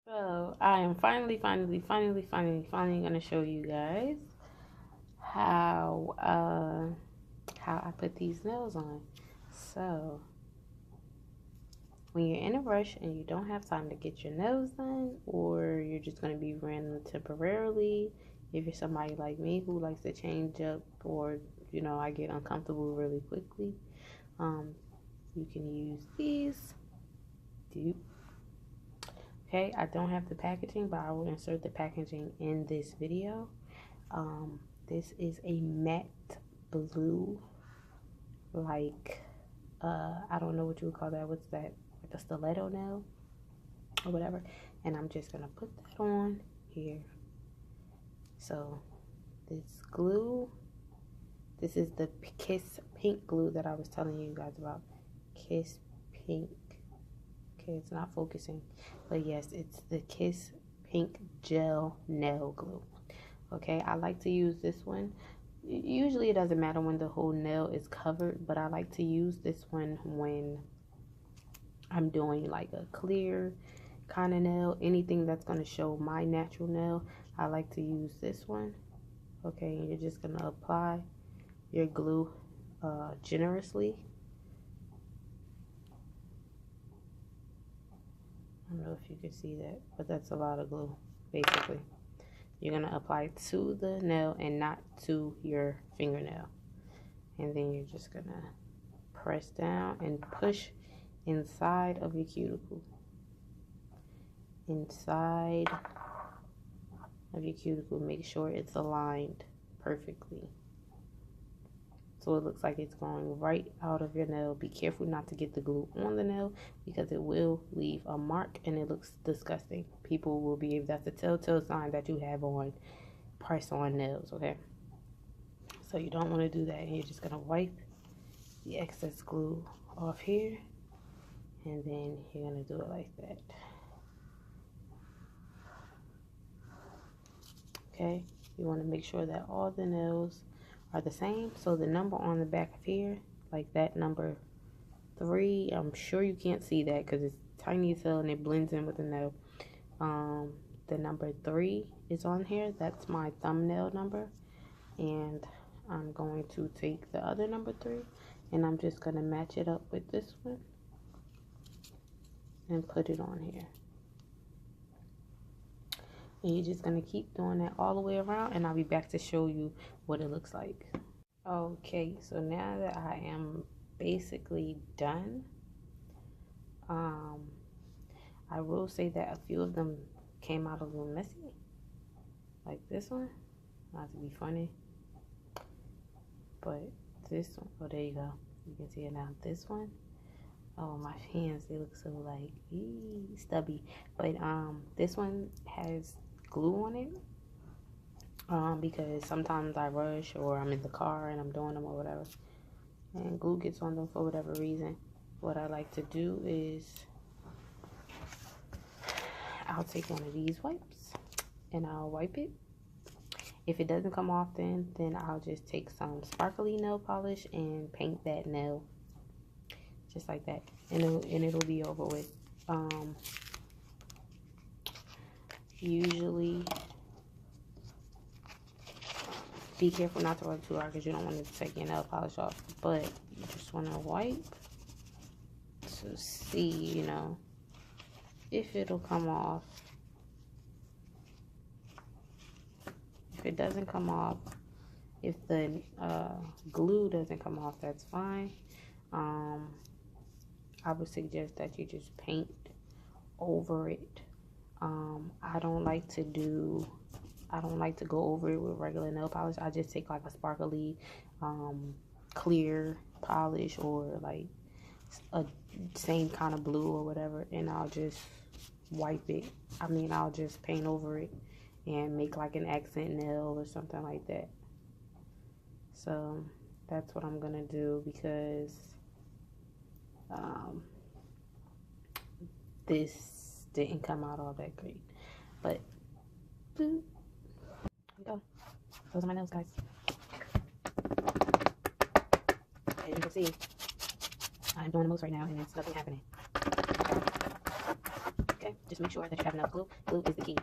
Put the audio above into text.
So I am finally gonna show you guys how I put these nails on. So when you're in a rush and you don't have time to get your nails done, or you're just gonna be random temporarily, if you're somebody like me who likes to change up, or I get uncomfortable really quickly, you can use these. Okay, I don't have the packaging, but I will insert the packaging in this video. This is a matte blue, like, I don't know what you would call that. What's that? Like a stiletto nail or whatever. And I'm just gonna put that on here. So this glue, this is the Kiss Pink glue that I was telling you guys about. Kiss Pink. Okay, it's not focusing, but yes, it's the Kiss Pink Gel Nail Glue. Okay, I like to use this one. Usually it doesn't matter when the whole nail is covered, but I like to use this one when I'm doing like a clear kind of nail, anything that's going to show my natural nail. I like to use this one. Okay, and you're just going to apply your glue generously. I don't know if you can see that, but that's a lot of glue, basically. You're going to apply it to the nail and not to your fingernail. And then you're just going to press down and push inside of your cuticle. Inside of your cuticle, make sure it's aligned perfectly. So it looks like it's going right out of your nail. Be careful not to get the glue on the nail because it will leave a mark and it looks disgusting. People will be able, that's a telltale sign that you have on press-on nails, okay? So you don't want to do that. And you're just going to wipe the excess glue off here. And then you're going to do it like that. Okay? You want to make sure that all the nails are the same. So the number on the back of here, like that number 3, I'm sure you can't see that because it's tiny as hell and it blends in with the nail. The number 3 is on here. That's my thumbnail number. And I'm going to take the other number 3 and I'm just going to match it up with this one and put it on here. And you're just going to keep doing that all the way around, and I'll be back to show you what it looks like. Okay, so now that I am basically done, I will say that a few of them came out a little messy. Like this one, not to be funny, but this one, oh, there you go. You can see it now. This one, oh, my hands, they look so like stubby. But this one has glue on it because sometimes I rush or I'm in the car and I'm doing them or whatever and glue gets on them for whatever reason. What I like to do is I'll take one of these wipes and I'll wipe it. If it doesn't come off, then I'll just take some sparkly nail polish and paint that nail just like that, and it'll be over with. Usually be careful not to rub too hard because you don't want to take your nail polish off, but you just want to wipe to see, if it'll come off. If it doesn't come off, if the glue doesn't come off, that's fine. I would suggest that you just paint over it. I don't like to go over it with regular nail polish. I just take like a sparkly clear polish or like a same kind of blue or whatever, and I'll just wipe it. I'll just paint over it and make like an accent nail or something like that. So that's what I'm gonna do because this didn't come out all that great, but there we go. Those are my nails, guys. As you can see, I'm doing the most right now and it's nothing happening. Okay, just just make sure that you have enough glue. Glue is the key.